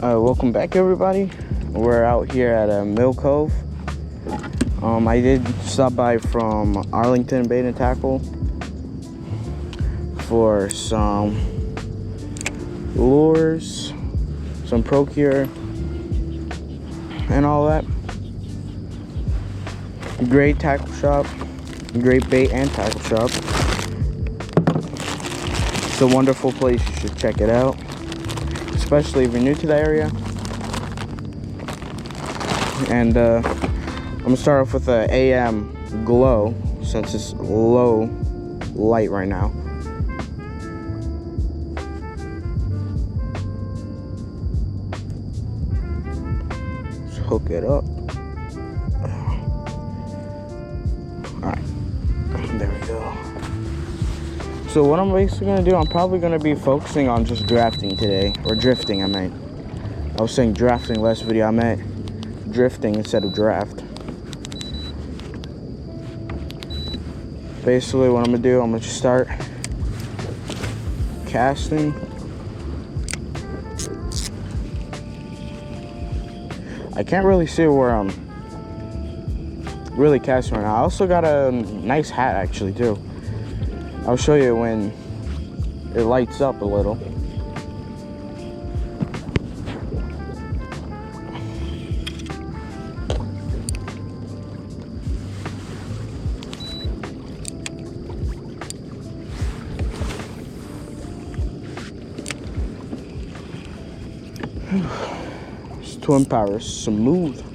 Welcome back, everybody. We're out here at Mill-Cove. I did stop by from Arlington Bait and Tackle for some lures, some Procure, and all that. Great tackle shop, great bait and tackle shop. It's a wonderful place. You should check it out, especially if you're new to the area. And I'm gonna start off with a AM glow since it's low light right now. Let's hook it up. Alright, there we go. So what I'm basically gonna do, I'm probably gonna be focusing on just drafting today, or drifting, I meant. I was saying drafting last video, I meant drifting instead of draft. Basically what I'm gonna do, I'm gonna just start casting. I can't really see where I'm really casting right now. I also got a nice hat actually too. I'll show you when it lights up a little. It's Twin Power smooth.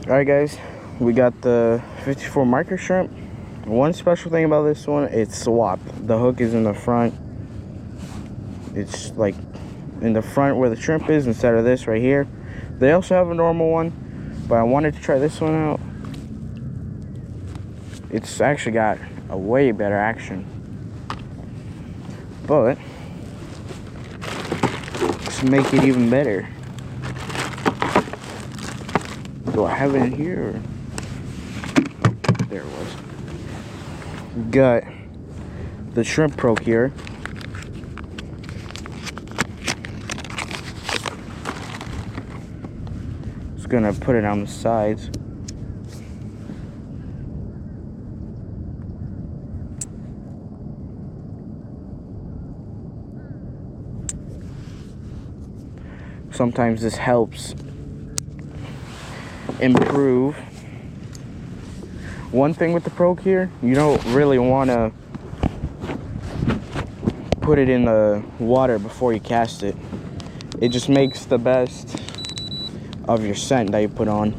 Alright guys, we got the 54 micro shrimp. One special thing about this one, it's swapped. The hook is in the front. It's like in the front where the shrimp is instead of this right here. They also have a normal one, but I wanted to try this one out. It's actually got a way better action. But let's make it even better. Do I have it in here? Or? There it was. Got the shrimp Procure. Just gonna put it on the sides. Sometimes this helps improve. One thing with the Procure, you don't really want to put it in the water before you cast it. It just makes the best of your scent that you put on.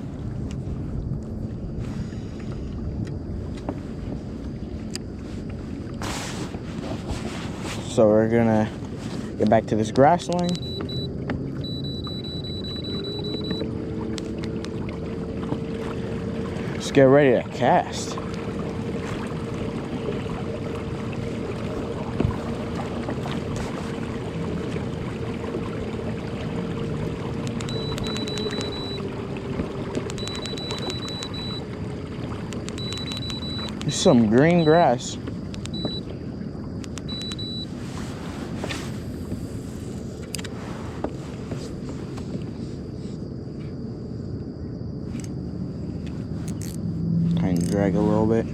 So we're gonna get back to this grass line. Let's get ready to cast. There's some green grass. Kind of drag a little bit.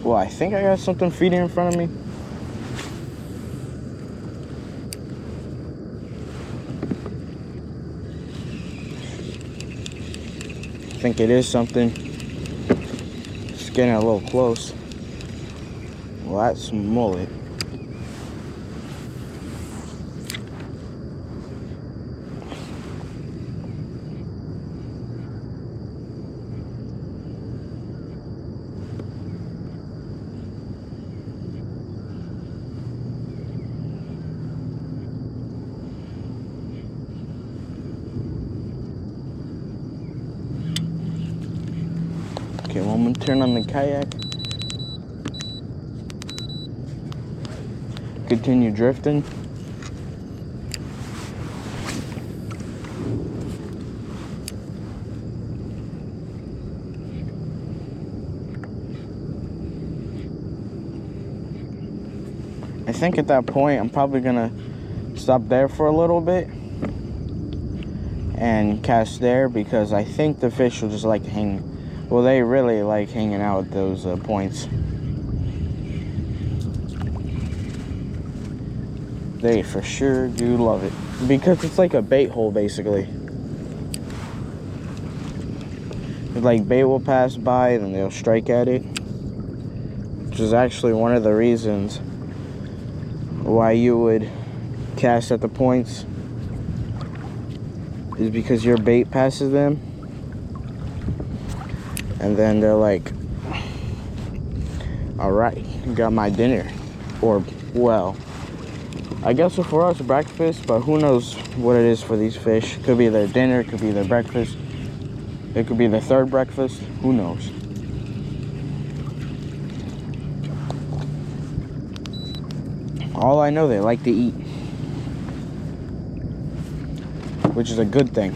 Well, I think I got something feeding in front of me. I think it is something. It's getting a little close. Well, that's mullet. Okay, well, I'm gonna turn on the kayak. Continue drifting. I think at that point I'm probably gonna stop there for a little bit and cast there, because I think the fish will just like to hang. Well, they really like hanging out at those points. They for sure do love it, because it's like a bait hole basically. Like, bait will pass by, then they'll strike at it, which is actually one of the reasons why you would cast at the points, is because your bait passes them, and then they're like, all right, got my dinner. Or, well, I guess for us, breakfast, but who knows what it is for these fish. Could be their dinner, could be their breakfast, it could be their third breakfast, who knows. All I know, they like to eat, which is a good thing.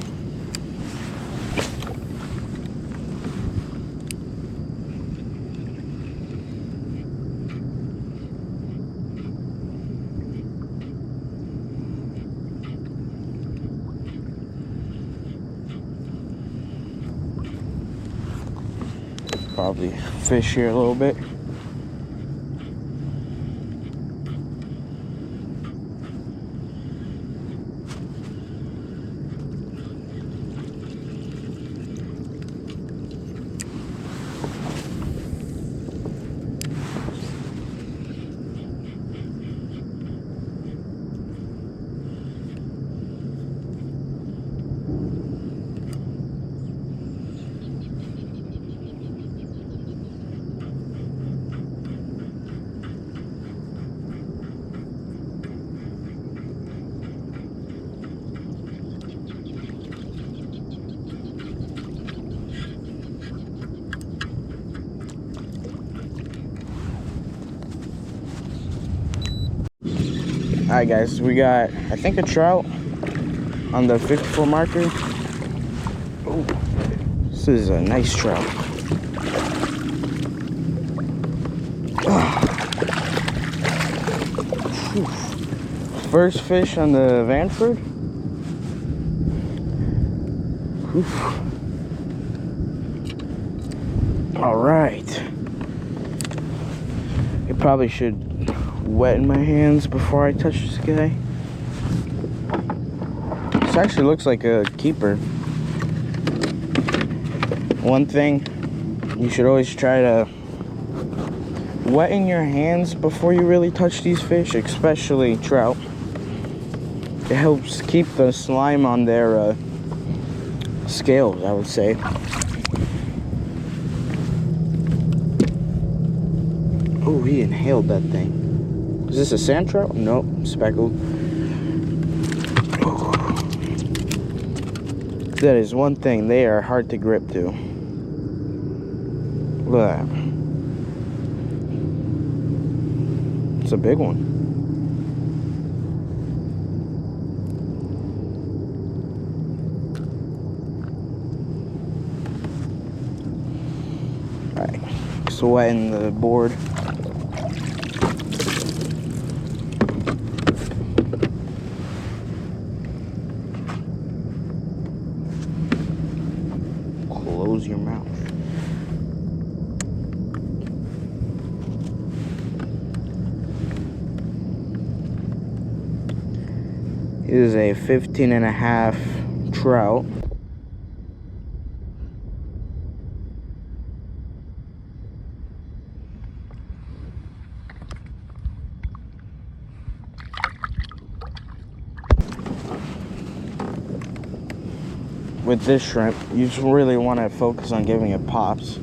Probably fish here a little bit. Alright guys, we got, I think, a trout on the 54 marker. Oh, this is a nice trout. First fish on the Vanford. Alright. I probably should wet my hands before I touch this guy. This actually looks like a keeper. One thing, you should always try to wetting your hands before you really touch these fish, especially trout. It helps keep the slime on their scales, I would say. Oh, he inhaled that thing. Is this a sand trout? Nope, speckled. That is one thing, they are hard to grip to. Look at that. It's a big one. Alright, so wetting the board. Close your mouth. It is a 15.5 trout. With this shrimp, you just really want to focus on giving it pops,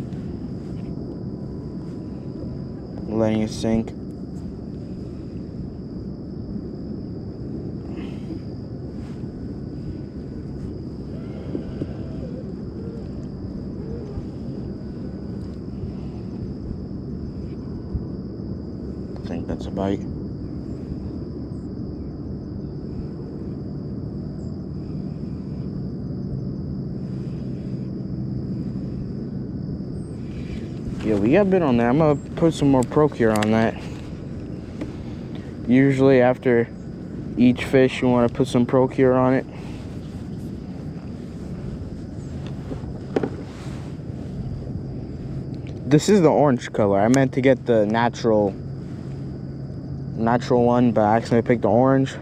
letting it sink. think that's a bite. Yeah, we got bit on there. I'm gonna put some more Procure on that. Usually after each fish, you want to put some Procure on it. This is the orange color. I meant to get the natural one, but I accidentally picked the orange.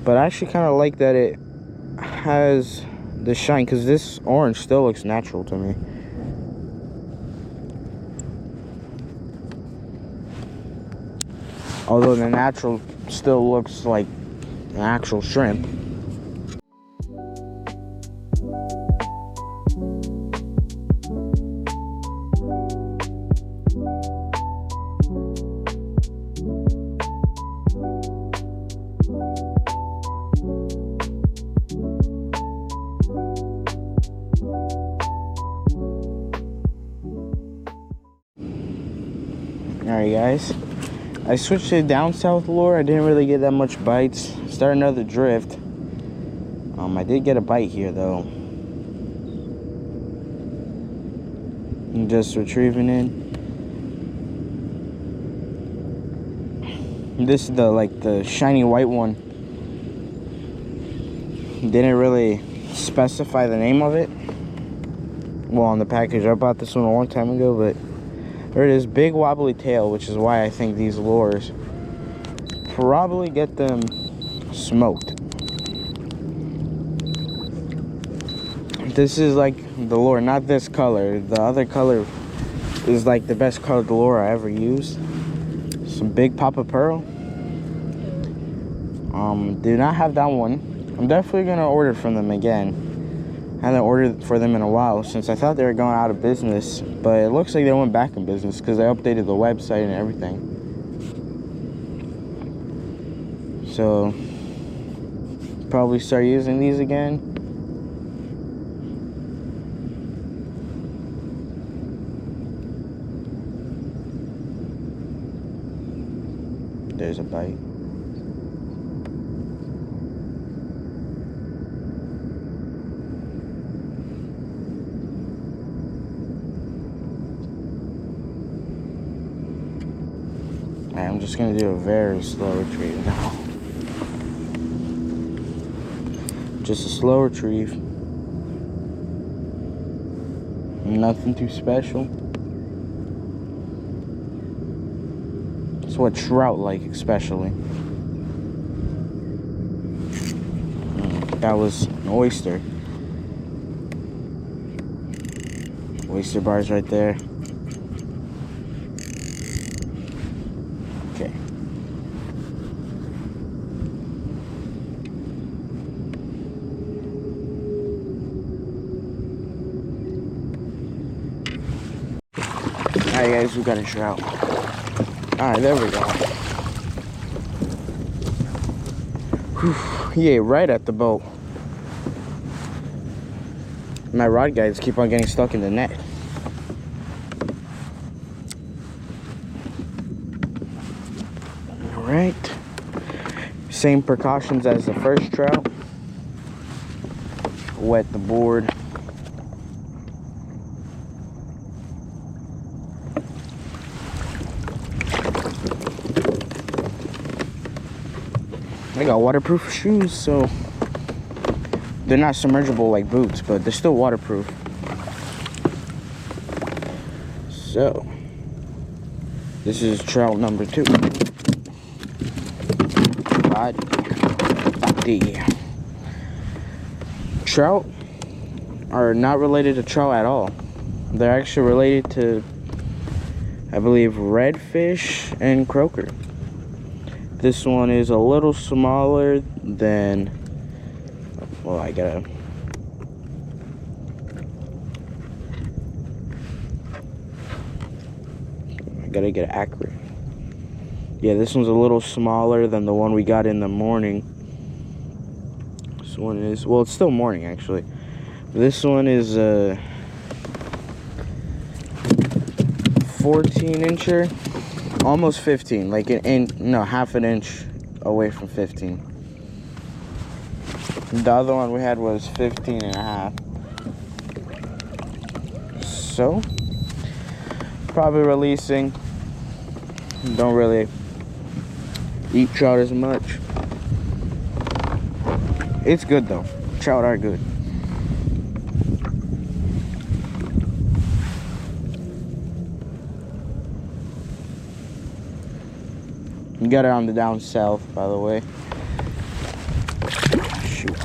But I actually kind of like that it has the shine, because this orange still looks natural to me. Although the natural still looks like an actual shrimp. Alright guys, I switched to down south lure. I didn't really get that much bites. Started another drift. I did get a bite here though. I'm just retrieving it. This is the shiny white one. Didn't really specify the name of it. Well, on the package, I bought this one a long time ago, but there it is, big wobbly tail, which is why I think these lures probably get them smoked. This is like the lure, not this color. The other color is like the best colored lure I ever used. Some big Papa Pearl. Do not have that one. I'm definitely gonna order from them again. I haven't ordered for them in a while, since I thought they were going out of business, but it looks like they went back in business because they updated the website and everything. So probably start using these again. There's a bite. I'm just gonna do a very slow retrieve now. Just a slow retrieve. Nothing too special. It's what trout like, especially. That was an oyster. Oyster bars right there. Okay. Alright guys, we got a trout. Alright, there we go. Whew, he ate right at the boat. My rod guides keep on getting stuck in the net. Alright. Same precautions as the first trout. Wet the board. I got waterproof shoes, so they're not submergible like boots, but they're still waterproof. So this is trout number 2. D. Trout are not related to trout at all. They're actually related to, I believe, redfish and croaker. This one is a little smaller than, well, I gotta get it accurate. Yeah, this one's a little smaller than the one we got in the morning. This one is, well, it's still morning actually. This one is a 14 incher. Almost 15, like no, half an inch away from 15. The other one we had was 15 and a half. So, probably releasing. Don't really eat trout as much. It's good though. Trout are good. You got it on the down south, by the way. Shoot.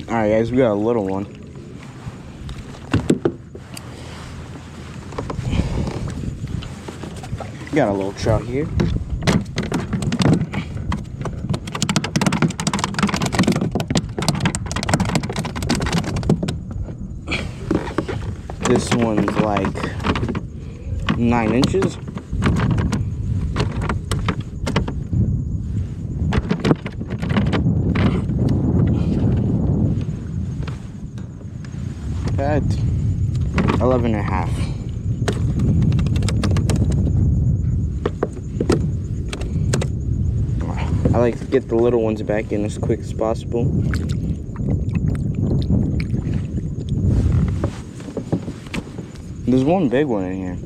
Alright guys, we got a little one. Got a little trout here. This one's like 9 inches. At 11 and a half. I like to get the little ones back in as quick as possible. There's one big one in here.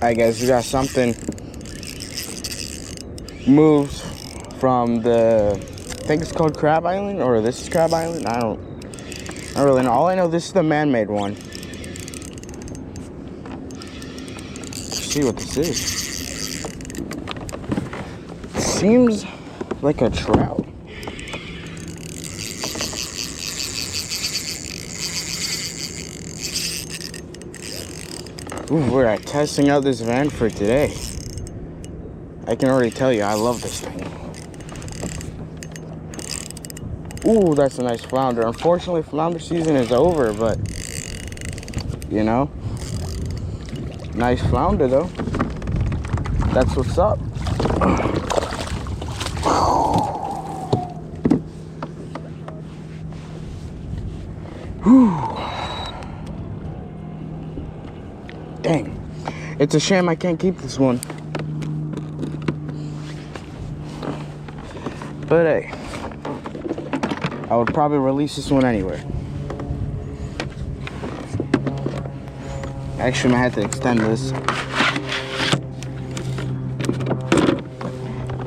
Alright guys, we got something moved from the, I think it's called Crab Island, or this is Crab Island, I don't really know. All I know, this is the man-made one. Let's see what this is. It seems like a trout. Ooh, we're testing out this van for today. I can already tell you, I love this thing. Ooh, that's a nice flounder. Unfortunately, flounder season is over, but, you know, nice flounder, though. That's what's up. Whew. Dang, it's a shame I can't keep this one. But hey, I would probably release this one anyway. Actually, I had to extend this.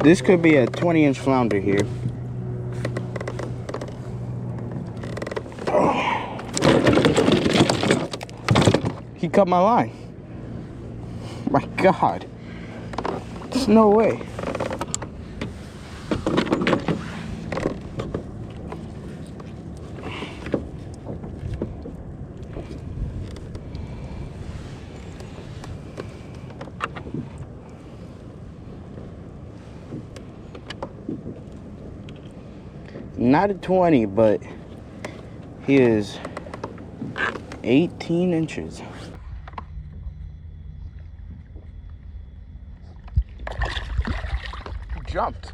This could be a 20-inch flounder here. He cut my line. My God, there's no way. not a 20, but he is 18 inches. He jumped.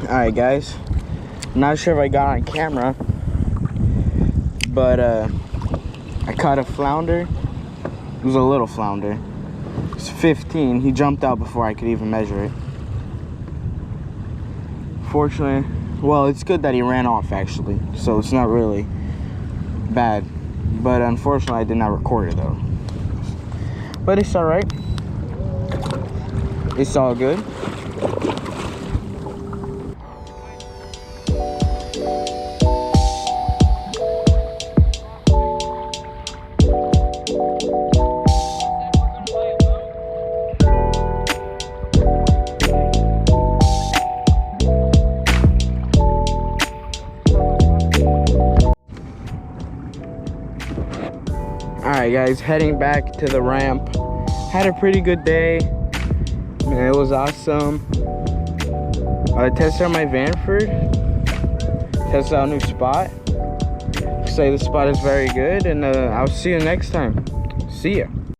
Alright guys, not sure if I got on camera, but I caught a flounder. It was a little flounder. It's 15. He jumped out before I could even measure it. Fortunately, well, it's good that he ran off actually, so it's not really bad. But unfortunately, I did not record it though. But it's alright. It's all good. Alright guys, heading back to the ramp. Had a pretty good day. Man, it was awesome. I tested out my Vanford. Tested out a new spot. Say the spot is very good, and I'll see you next time. See ya.